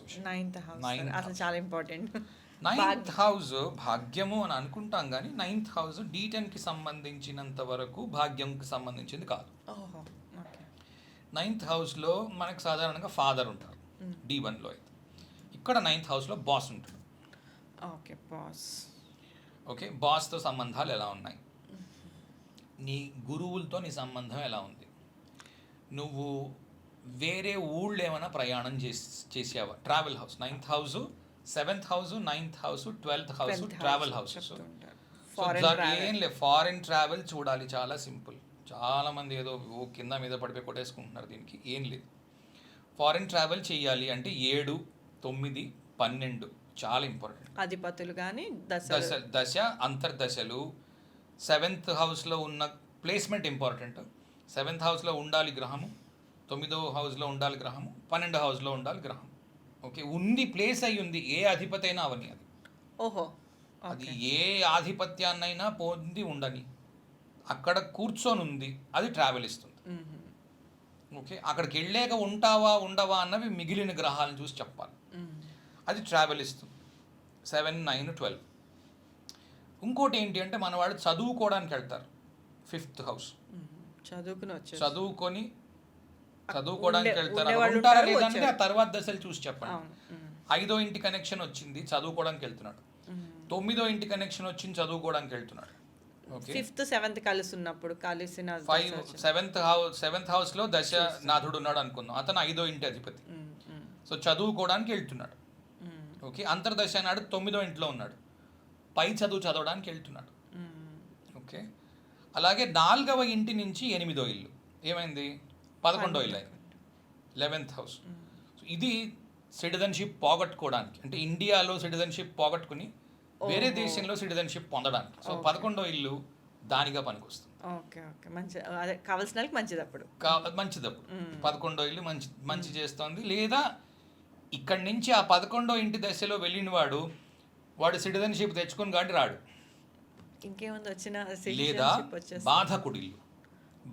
Situation. Ninth house ninth అసలు చాలా important. Ninth house భాగ్యము అని అనుకుంటాం కానీ నైన్త్ హౌస్ D10కి సంబంధించినంత వరకు భాగ్యంకి సంబంధించింది కాదు. ఓహో, ఓకే. నైన్త్ హౌస్లో మనకు సాధారణంగా ఫాదర్ ఉంటారు D1లో అయితే. ఇక్కడ నైన్త్ హౌస్లో బాస్ ఉంటాడు. Okay, boss. ఓకే, బాస్తో సంబంధాలు ఎలా ఉన్నాయి, నీ గురువులతో నీ సంబంధం ఎలా ఉంది, నువ్వు వేరే ఊళ్ళు ఏమైనా ప్రయాణం చేసావా, travel house. Ninth house, 7th house, 9th house, 12th house travel houses. ఏం లేదు, ఫారిన్ ట్రావెల్ చూడాలి, చాలా సింపుల్. చాలామంది ఏదో కింద మీద పడిపోయి కొట్టేసుకుంటున్నారు, దీనికి ఏం లేదు. ఫారిన్ ట్రావెల్ చేయాలి అంటే 7, 9, 12 చాలా ఇంపార్టెంట్. అధిపతులు కానీ దశ అంతర్దశలు. 7th హౌస్లో ఉన్న ప్లేస్మెంట్ ఇంపార్టెంట్. 7th హౌస్లో ఉండాలి గ్రహము, 9వ హౌస్లో ఉండాలి గ్రహము, 12వ హౌస్లో ఉండాలి గ్రహం. ఓకే, ఉంది, ప్లేస్ అయి ఉంది, ఏ అధిపతి అయినా అవని అది. ఓహో, అది ఏ ఆధిపత్యాన్నైనా పొంది ఉండని, అక్కడ కూర్చొని ఉంది, అది ట్రావెల్ ఇస్తుంది. ఓకే, అక్కడికి వెళ్ళాక ఉంటావా ఉండవా అన్నవి మిగిలిన గ్రహాలను చూసి చెప్పాలి, అది ట్రావెల్ ఇస్తుంది. 7, 9, 12. ఇంకోటి ఏంటి అంటే మన వాళ్ళు చదువుకోవడానికి వెళ్తారు, 5th హౌస్. చదువుకోవడానికి వెళ్తారు, ఉంటారా లేదంటే ఆ తర్వాత దశలు చూసి చెప్పండి. 5వ ఇంటి కనెక్షన్ వచ్చింది, చదువుకోవడానికి వెళ్తున్నాడు. 9వ ఇంటి కనెక్షన్ వచ్చింది, చదువుకోవడానికి వెళ్తున్నాడు. ఓకే, 5th 7th కలిసి ఉన్నప్పుడు కలిసిన 7th హౌస్లో దశ నాథుడు ఉన్నాడు అనుకుందాం, అతను 5వ ఇంటి అధిపతి. సో చదువుకోవడానికి వెళ్తున్నాడు. ఓకే, అంతర్దశ నాడు 9వ ఇంట్లో ఉన్నాడు, పై చదువు చదవడానికి వెళ్తున్నాడు. ఓకే, అలాగే 4వ ఇంటి నుంచి 8వ ఇల్లు ఏమైంది, 11వ ఇల్లు అయింది, 11th హౌస్. ఇది సిటిజన్షిప్ పోగొట్టుకోవడానికి, అంటే ఇండియాలో సిటిజన్షిప్ పోగొట్టుకుని వేరే దేశంలో సిటిజన్షిప్ పొందడానికి. సో 11వ ఇల్లు దానిగా పనికొస్తుంది. ఓకే, ఓకే, మంచి, అదే కావాల్సిన మంచిదప్పుడు. 11వ ఇల్లు మంచి చేస్తుంది. లేదా ఇక్కడి నుంచి ఆ 11వ ఇంటి దశలో వెళ్ళిన వాడు సిటిజన్షిప్ తెచ్చుకొని కానీ రాడు. ఇంకేముంది వచ్చిన. లేదా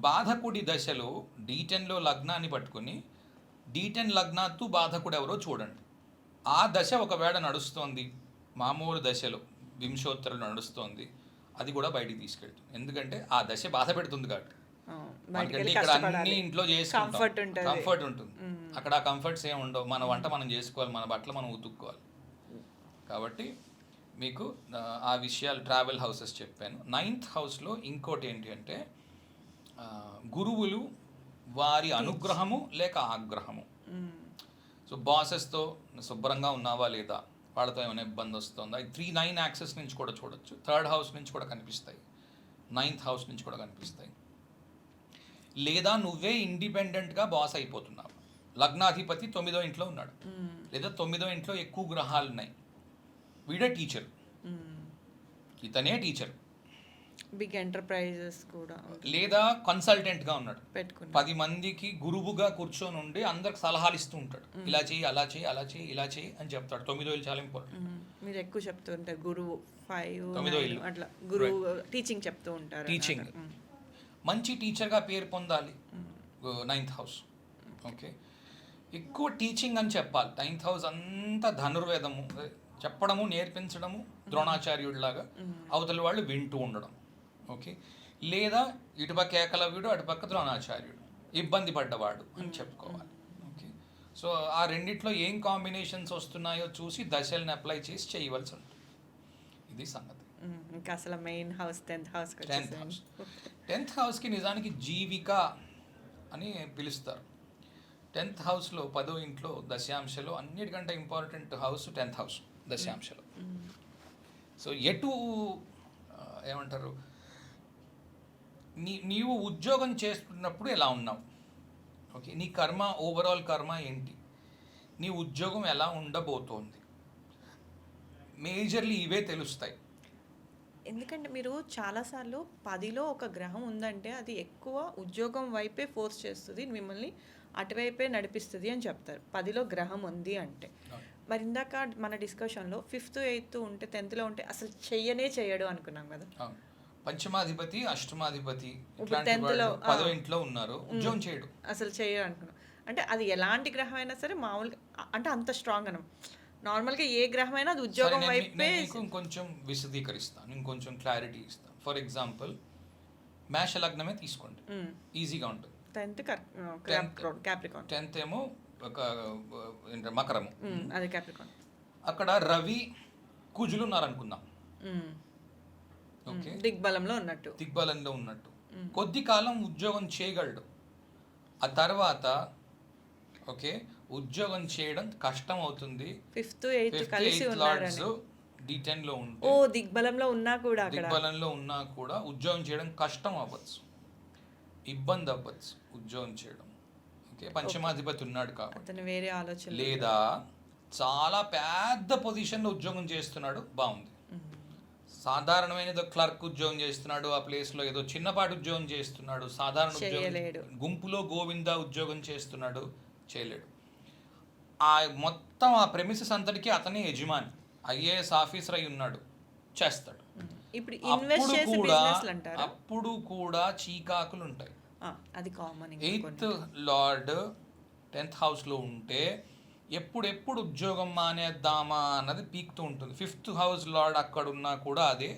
బాధకుడి దశలో D10లో లగ్నాన్ని పట్టుకుని D10 లగ్నాత్తు బాధకుడు ఎవరో చూడండి. ఆ దశ ఒకవేళ నడుస్తోంది, మామూలు దశలో వింశోత్తరలు నడుస్తోంది, అది కూడా బయటికి తీసుకెళ్తుంది. ఎందుకంటే ఆ దశ బాధ పెడుతుంది కాబట్టి. ఇక్కడ అన్ని ఇంట్లో చేసుకుంటాం, కంఫర్ట్ ఉంటుంది. అక్కడ ఆ కంఫర్ట్స్ ఏమి ఉండవు, మన వంట మనం చేసుకోవాలి, మన బట్టలు మనం ఉతుక్కోవాలి. కాబట్టి మీకు ఆ విషయాలు ట్రావెల్ హౌసెస్ చెప్పాను. 9th హౌస్లో ఇంకోటి ఏంటి అంటే గురువులు, వారి అనుగ్రహము లేక ఆగ్రహము. సో బాసెస్తో శుభ్రంగా ఉన్నావా లేదా, వాళ్ళతో ఏమైనా ఇబ్బంది వస్తుందా, 3-9 యాక్సెస్ నుంచి కూడా చూడొచ్చు. 3rd హౌస్ నుంచి కూడా కనిపిస్తాయి, 9th హౌస్ నుంచి కూడా కనిపిస్తాయి. లేదా నువ్వే ఇండిపెండెంట్గా బాస్ అయిపోతున్నావు, లగ్నాధిపతి 9వ ఇంట్లో ఉన్నాడు, లేదా 9వ ఇంట్లో ఎక్కువ గ్రహాలు ఉన్నాయి, వీడే టీచర్, ఇతనే టీచర్, బిగ్ ఎంటర్ప్రైజెస్ కూడా, లేదా కన్సల్టెంట్గా ఉన్నాడు, 10 మందికి గురువుగా కూర్చొని ఉండి అందరికి సలహాలు ఇస్తూ ఉంటాడు, ఇలా చేయి అలా చేయి అలా చేయి ఇలా చేయి అని చెప్తాడు. 9వ ఇల్లు చాలా ఇంపార్టెంట్. మీరు ఎక్కువ చెప్తూ ఉంటారు గురువు 5, 9 అట్లా గురువు టీచింగ్ చెప్తూ ఉంటారు. టీచింగ్, మంచి టీచర్గా పేరు పొందాలి 9th హౌస్. ఓకే, ఎక్కువ టీచింగ్ అని చెప్పాలి. 9th హౌస్ అంతా ధనుర్వేదము చెప్పడము, నేర్పించడము, ద్రోణాచార్యుడిలాగా అవతల వాళ్ళు వింటూ ఉండడం. ఓకే, లేదా ఇటుపక్క ఏకలవ్యుడు, అటుపక్క ద్రోణాచార్యుడు, ఇబ్బంది పడ్డవాడు అని చెప్పుకోవాలి. ఓకే, సో ఆ రెండిట్లో ఏం కాంబినేషన్స్ వస్తున్నాయో చూసి దశల్ని అప్లై చేసి చేయవలసి ఉంటుంది. ఇది సంగతి. ఇంకా అసలు main house 10th house. 10th హౌస్కి నిజానికి జీవిక అని పిలుస్తారు. 10th హౌస్లో 10వ ఇంట్లో దశాంశలో అన్నిటికంటే ఇంపార్టెంట్ హౌస్ 10th హౌస్ దశాంశలో. సో ఏమంటారు, నీవు ఉద్యోగం చేస్తున్నప్పుడు ఎలా ఉన్నావు, ఓకే, నీ కర్మ, ఓవరాల్ కర్మ ఏంటి, నీ ఉద్యోగం ఎలా ఉండబోతోంది, మేజర్లీ ఇవే తెలుస్తాయి. ఎందుకంటే మీరు చాలాసార్లు 10లో ఒక గ్రహం ఉందంటే అది ఎక్కువ ఉద్యోగం వైపే ఫోర్స్ చేస్తుంది, మిమ్మల్ని అటువైపే నడిపిస్తుంది అని చెప్తారు 10లో గ్రహం ఉంది అంటే. మరి ఇందాక మన డిస్కషన్లో 5th 8th ఉంటే 10thలో ఉంటే అసలు చెయ్యడు అనుకున్నాం కదా. పంచమాధిపతి, అష్టమాధిపతి 10వ ఇంట్లో ఉన్నారు, ఉద్యోగం చేయడు, అసలు చేయడు అనుకున్నాం. అంటే అది ఎలాంటి గ్రహం అయినా సరే మామూలుగా అంటే అంత స్ట్రాంగ్ అనం నార్మల్గా ఏ గ్రహం అయినా అది సరే, ఉద్యోగం నేను వైపే మీకు ఇంకొంచెం విశదీకరిస్తాను, ఇంకొంచెం క్లారిటీ ఇస్తాను. ఫర్ ఎగ్జాంపుల్ మేష లగ్నమే తీసుకోండి, ఈజీగా ఉంటుంది. 10th క్యాప్రికాన్ 10th ఏమో ఒక మకరము, అది క్యాప్రికాన్. అక్కడ రవి కుజులు ఉన్నారనుకుందాం. ఓకే, దిగ్బలంలో ఉన్నట్టు. దిగ్బలంలో ఉన్నట్టు కొద్ది కాలం ఉద్యోగం చేయగలడు. ఆ తర్వాత ఓకే ఉద్యోగం చేయడం కష్టం అవుతుంది. 5th 8th కలిసి లార్డ్స్ ఉన్నారని. D10 లో ఓ ఉంటే, దిగ్బలంలో ఉన్నా కూడా అక్కడ దిగ్బలంలో ఉన్నా కూడా ఉద్యోగం చేయడం కష్టం అవ్వచ్చు, ఇబ్బంది అవ్వచ్చు ఉద్యోగం చేయడం. ఓకే, పంచమాధిపతి ఉన్నాడు కాబట్టి. అతను వేరే ఆలోచన లేదా చాలా పెద్ద పొజిషన్లో ఉద్యోగం చేస్తున్నాడు, బాగుంది. సాధారణమైన ఏదో క్లర్క్ ఉద్యోగం చేస్తున్నాడు, ఆ ప్లేస్లో ఏదో చిన్నపాటి ఉద్యోగం చేస్తున్నాడు, సాధారణ చేయలేడు. ఉద్యోగం, గుంపులో గోవింద ఉద్యోగం చేస్తున్నాడు, చేయలేడు. ఆ మొత్తం ఆ ప్రెమిసెస్ అంతటికీ అతనే యజమాని, ఐఏఎస్ ఆఫీసర్ అయి ఉన్నాడు, చేస్తాడు. ఇప్పుడు ఇన్వెస్ట్ చేసి బిజినెస్లు అంటారు. అప్పుడు కూడా చీకాకులు ఉంటాయి. అది కామన్. 8th లార్డ్ 10th హౌస్లో ఉంటే ఎప్పుడెప్పుడు ఉద్యోగం మానేద్దామా అన్నది పీక్తూ ఉంటుంది. 5th హౌస్ లార్డ్ అక్కడ ఉన్నా కూడా అదే.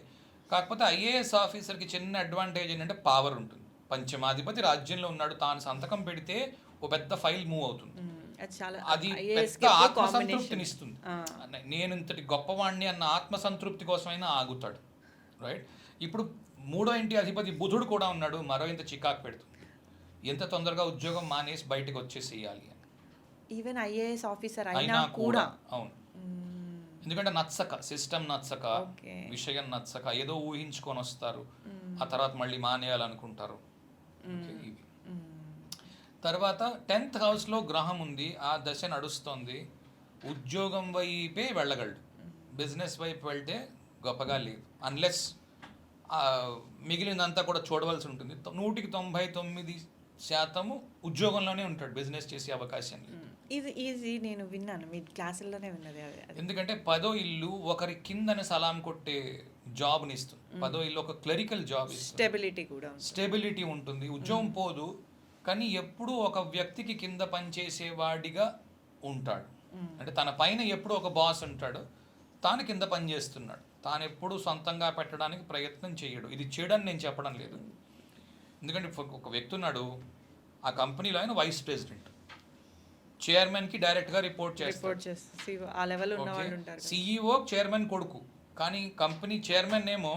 కాకపోతే ఐఏఎస్ ఆఫీసర్కి చిన్న అడ్వాంటేజ్ ఏంటంటే పవర్ ఉంటుంది. పంచమాధిపతి రాజ్యంలో ఉన్నాడు, తాను సంతకం పెడితే ఓ పెద్ద ఫైల్ మూవ్ అవుతుంది. అది పెద్ద ఆత్మసంతృప్తిని ఇస్తుంది. నేను ఇంతటి గొప్పవాణ్ణి అన్న ఆత్మసంతృప్తి కోసమైనా ఆగుతాడు, రైట్. ఇప్పుడు 3వ ఇంటి అధిపతి బుధుడు కూడా ఉన్నాడు, మరో ఇంత చికాకు పెడుతుంది. ఎంత తొందరగా ఉద్యోగం మానేసి బయటకు వచ్చేసేయాలి అని. ఈవెన్ ఐఏఎస్ ఆఫీసర్ అయినా కూడా. అవును, ఎందుకంటే నచ్చక, సిస్టమ్ నచ్చక, విషయం నచ్చక ఏదో ఊహించుకొని వస్తారు, ఆ తర్వాత మళ్ళీ మానేయాలనుకుంటారు. ఇవి తర్వాత 10th హౌస్లో గ్రహం ఉంది, ఆ దశ నడుస్తోంది, ఉద్యోగం వైపే వెళ్ళగలడు. బిజినెస్ వైపు వెళ్తే గొప్పగా లేదు, అన్లెస్ మిగిలినంతా కూడా చూడవలసి ఉంటుంది. 199% ఉద్యోగంలోనే ఉంటాడు, బిజినెస్ చేసే అవకాశం లేదు. ఇది నేను విన్నాను, మీ క్లాసుల్లోనే విన్నది. ఎందుకంటే 10వ ఇల్లు ఒకరి కిందని సలాం కొట్టే జాబ్ని ఇస్తుంది. 10వ ఇల్లు ఒక క్లరికల్ జాబ్, స్టెబిలిటీ ఉంటుంది, ఉద్యోగం పోదు, కానీ ఎప్పుడూ ఒక వ్యక్తికి కింద పనిచేసేవాడిగా ఉంటాడు. అంటే తన పైన ఎప్పుడు ఒక బాస్ ఉంటాడు, తాను కింద పని చేస్తున్నాడు, తాను ఎప్పుడు సొంతంగా పెట్టడానికి ప్రయత్నం చేయడు. ఇది చేయడని నేను చెప్పడం లేదు, ఎందుకంటే ఒక వ్యక్తి ఉన్నాడు, ఆ కంపెనీలో ఆయన వైస్ ప్రెసిడెంట్, చైర్మన్కి డైరెక్ట్గా రిపోర్ట్ చేస్తాడు. CEO చైర్మన్ కొడుకు, కానీ కంపెనీ చైర్మన్ ఏమో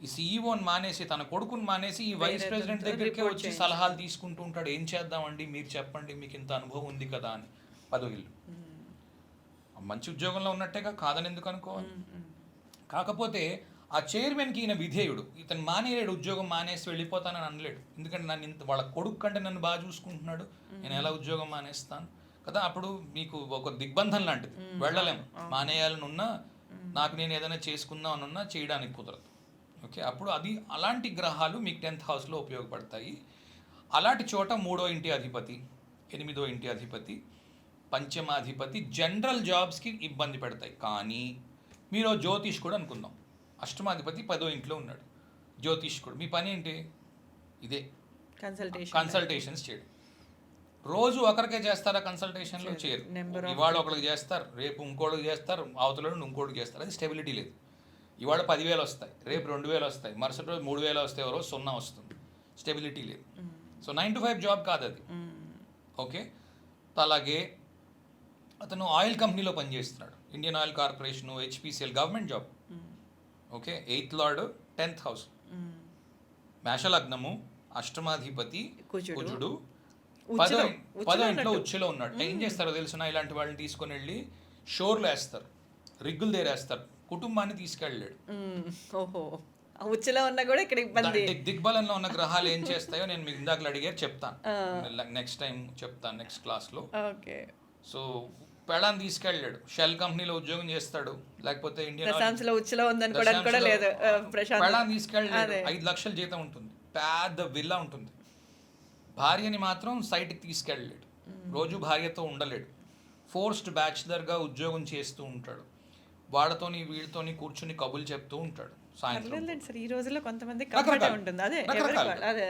ఈ సీఈఓని మానేసి తన కొడుకుని మానేసి ఈ వైస్ ప్రెసిడెంట్ దగ్గరికి వచ్చి సలహాలు తీసుకుంటూ ఉంటాడు. ఏం చేద్దామండి, మీరు చెప్పండి, మీకు ఇంత అనుభవం ఉంది కదా అని. 10వ ఇల్లు మంచి ఉద్యోగంలో ఉన్నట్టేగా, కాదని ఎందుకు అనుకోవాలి. కాకపోతే ఆ చైర్మన్కి ఈయన విధేయుడు, ఇతను మానేలేడు, ఉద్యోగం మానేసి వెళ్ళిపోతానని అనలేడు. ఎందుకంటే నన్ను ఇంత వాళ్ళ కొడుకు కంటే నన్ను బాగా చూసుకుంటున్నాడు, నేను ఎలా ఉద్యోగం మానేస్తాను కదా. అప్పుడు మీకు ఒక దిగ్బంధం లాంటిది, వెళ్ళలేము. మానేయాలని ఉన్నా, నాకు నేను ఏదైనా చేసుకుందాం అని ఉన్నా చేయడానికి కుదరదు. ఓకే, అప్పుడు అది అలాంటి గ్రహాలు మీకు 10th హౌస్లో ఉపయోగపడతాయి. అలాంటి చోట 3వ ఇంటి అధిపతి, 8వ ఇంటి అధిపతి, పంచమాధిపతి జనరల్ జాబ్స్కి ఇబ్బంది పెడతాయి. కానీ మీరు జ్యోతిష్కుడు అనుకుందాం, అష్టమాధిపతి 10వ ఇంట్లో ఉన్నాడు, జ్యోతిష్కుడు, మీ పని ఏంటి? ఇదే కన్సల్టేషన్స్ చేయడం. రోజు ఒకరికే చేస్తారా కన్సల్టేషన్లో? చేయరు. ఇవాళ ఒకరికి చేస్తారు, రేపు ఇంకోటికి చేస్తారు, అవతల ఇంకోటికి చేస్తారు. అది స్టెబిలిటీ లేదు. ఇవాళ 10,000 వస్తాయి, రేపు 2,000 వస్తాయి, మరుసటి రోజు 3,000 వస్తాయి, రోజు 0 వస్తుంది. స్టెబిలిటీ లేదు. సో 9 to 5 జాబ్ కాదు అది. ఓకే, అలాగే అతను ఆయిల్ కంపెనీలో పనిచేస్తున్నాడు, Indian oil corporation, HPCL, government job. Okay, 8th lord 10th house, మేషలగ్నము, అష్టమాధిపతి కుజుడు, 10వ ఇంట్లో ఉచ్చులో ఉన్నాడు. ఏం చేస్తారో తెలుసునా, ఇలాంటి వాళ్ళని తీసుకొని వెళ్ళి షోర్లు వేస్తారు, రిగ్గులు దేరేస్తారు, కుటుంబాన్ని తీసుకెళ్ళాడు. ఉచ్చులో ఉన్నా కూడా ఇక్కడ ఇబ్బంది. దిగ్బలంలో ఉన్న గ్రహాలు ఏం చేస్తాయో నేను మీకు ఇందాక అడిగారు, చెప్తాను నెక్స్ట్ టైం, చెప్తాను నెక్స్ట్ క్లాస్లో. సో పెళ్ళాన్ని తీసుకెళ్ళాడు, షెల్ కంపెనీలో ఉద్యోగం చేస్తాడు, లేకపోతే పెళ్ళాన్ని తీసుకెళ్ళాడు, 5 లక్షల జీతం ఉంటుంది, పెద్ద విల్లా ఉంటుంది. భార్యని మాత్రం సైట్కి తీసుకెళ్ళలేడు, రోజు భార్యతో ఉండలేడు, ఫోర్స్డ్ బ్యాచులర్గా ఉద్యోగం చేస్తూ ఉంటాడు, వాళ్ళతోని వీళ్ళతోని కూర్చుని కబుర్లు చెప్తూ ఉంటాడు. సాయంత్రం ఈ రోజుల్లో కొంతమంది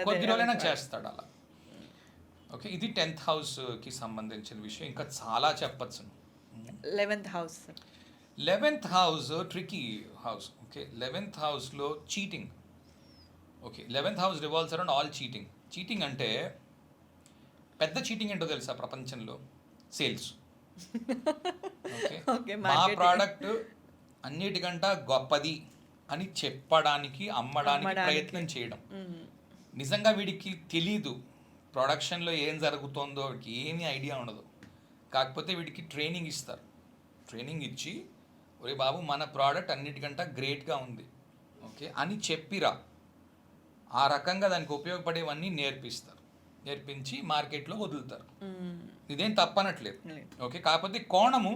కొద్ది రోజులైనా చేస్తాడు అలా. ఓకే, ఇది 10th హౌస్కి సంబంధించిన విషయం. ఇంకా చాలా చెప్పచ్చు. 11th house. 11th house tricky house. Okay, 11th హౌస్లో cheating. Okay, 11th house revolves around all cheating. Cheating అంటే పెద్ద చీటింగ్ ఏంటో తెలుసా ప్రపంచంలో? సేల్స్. ఓకే, ఓకే, మా ప్రోడక్ట్ అన్నిటికంటే గొప్పది అని చెప్పడానికి, అమ్మడానికి ప్రయత్నం చేయడం. నిజంగా వీడికి తెలీదు ప్రొడక్షన్లో ఏం జరుగుతుందో, వీడికి ఏమీ ఐడియా ఉండదు. కాకపోతే వీడికి ట్రైనింగ్ ఇస్తారు. ట్రైనింగ్ ఇచ్చి, ఒరే బాబు మన ప్రోడక్ట్ అన్నిటికంటే గ్రేట్గా ఉంది ఓకే అని చెప్పిరా, ఆ రకంగా దానికి ఉపయోగపడేవన్నీ నేర్పిస్తారు. నేర్పించి మార్కెట్లో వదులుతారు. ఇదేం తప్పనట్లేదు. ఓకే, కాకపోతే కోణము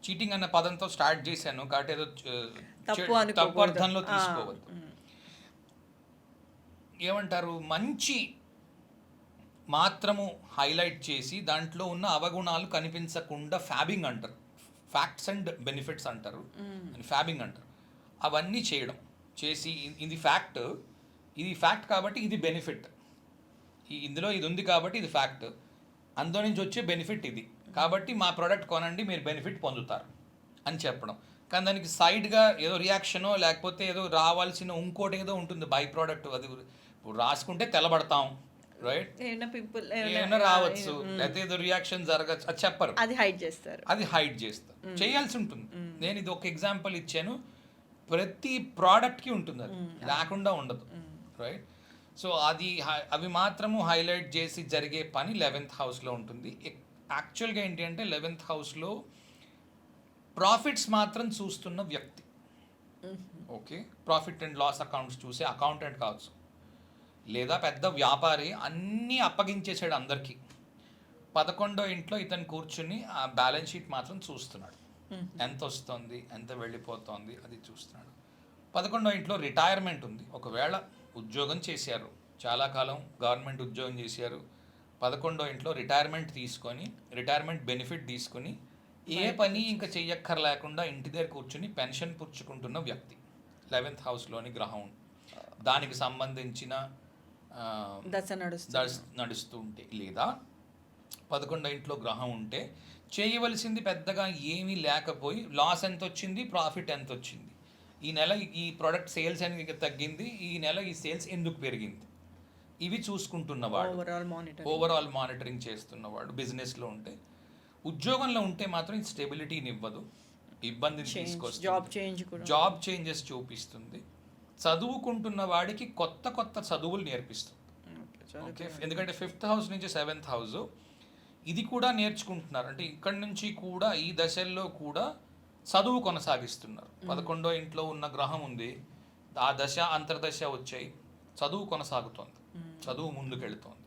చీటింగ్ అన్న పదంతో స్టార్ట్ చేశాను కాబట్టి ఏదో తప్పు అర్థంలో తీసుకోవద్దు. ఏమంటారు, మంచి మాత్రము హైలైట్ చేసి దాంట్లో ఉన్న అవగుణాలు కనిపించకుండా ఫ్యాబింగ్ అంటారు. ఫ్యాక్ట్స్ అండ్ బెనిఫిట్స్ అంటారు, ఫ్యాబింగ్ అంటారు. అవన్నీ చేయడం చేసి ఇది ఫ్యాక్ట్ కాబట్టి ఇది బెనిఫిట్, ఇందులో ఇది ఉంది కాబట్టి ఇది ఫ్యాక్ట్, అందులో నుంచి వచ్చే బెనిఫిట్ ఇది కాబట్టి మా ప్రోడక్ట్ కొనండి మీరు బెనిఫిట్ పొందుతారు అని చెప్పడం. కానీ దానికి సైడ్గా ఏదో రియాక్షనో లేకపోతే ఏదో రావాల్సిన ఇంకోటి ఏదో ఉంటుంది బై ప్రోడక్ట్. అది ఇప్పుడు రాసుకుంటే తెల్లబడతాం, రైట్, ఏమైనా రావచ్చు, లేకపోతే ఏదో రియాక్షన్ జరగచ్చు, అది చెప్పరు, అది హైడ్ చేస్తారు. చేయాల్సి ఉంటుంది. నేను ఇది ఒక ఎగ్జాంపుల్ ఇచ్చాను. ప్రతి ప్రోడక్ట్కి ఉంటుంది, అది లేకుండా ఉండదు, రైట్. సో అవి మాత్రము హైలైట్ చేసి జరిగే పని 11th హౌస్లో ఉంటుంది. యాక్చువల్గా ఏంటి అంటే 11th హౌస్లో ప్రాఫిట్స్ మాత్రం చూస్తున్న వ్యక్తి. Okay, profit and loss accounts చూసే అకౌంటెంట్ కావచ్చు, లేదా పెద్ద వ్యాపారి అన్నీ అప్పగించేసాడు అందరికీ. 11వ ఇంట్లో ఇతను కూర్చుని ఆ బ్యాలెన్స్ షీట్ మాత్రం చూస్తున్నాడు. ఎంత వస్తుంది, ఎంత వెళ్ళిపోతుంది అది చూస్తున్నాడు. 11వ ఇంట్లో రిటైర్మెంట్ ఉంది. ఒకవేళ ఉద్యోగం చేశారు, చాలా కాలం గవర్నమెంట్ ఉద్యోగం చేశారు, 11వ ఇంట్లో రిటైర్మెంట్ బెనిఫిట్ తీసుకొని ఏ పని ఇంకా చెయ్యక్కర్లేకుండా ఇంటి దగ్గర కూర్చుని పెన్షన్ పుచ్చుకుంటున్న వ్యక్తి 11th హౌస్లోని గ్రహం దానికి సంబంధించిన నడుస్తూ ఉంటే, లేదా 11వ ఇంట్లో గ్రహం ఉంటే చేయవలసింది పెద్దగా ఏమీ లేకపోయి లాస్ ఎంత వచ్చింది, ప్రాఫిట్ ఎంత వచ్చింది, ఈ నెల ఈ ప్రోడక్ట్ సేల్స్ అనేది తగ్గింది, ఈ నెల ఈ సేల్స్ ఎందుకు పెరిగింది, ఇవి చూసుకుంటున్నవాడు, ఓవరాల్ మానిటరింగ్ చేస్తున్నవాడు బిజినెస్లో ఉంటే. ఉద్యోగంలో ఉంటే మాత్రం ఇది స్టెబిలిటీని ఇవ్వదు, ఇబ్బందిని తీసుకొస్తుంది, జాబ్ చేంజెస్ చూపిస్తుంది. చదువుకుంటున్న వాడికి కొత్త చదువులు నేర్పిస్తుంది. ఓకే, ఎందుకంటే 5th హౌస్ నుంచి 7th హౌస్ ఇది కూడా నేర్చుకుంటున్నారు. అంటే ఇక్కడి నుంచి కూడా ఈ దశల్లో కూడా చదువు కొనసాగిస్తున్నారు. 11వ ఇంట్లో ఉన్న గ్రహం ఉంది, ఆ దశ అంతర్దశ వచ్చాయి, చదువు కొనసాగుతోంది, చదువు ముందుకెళ్తోంది.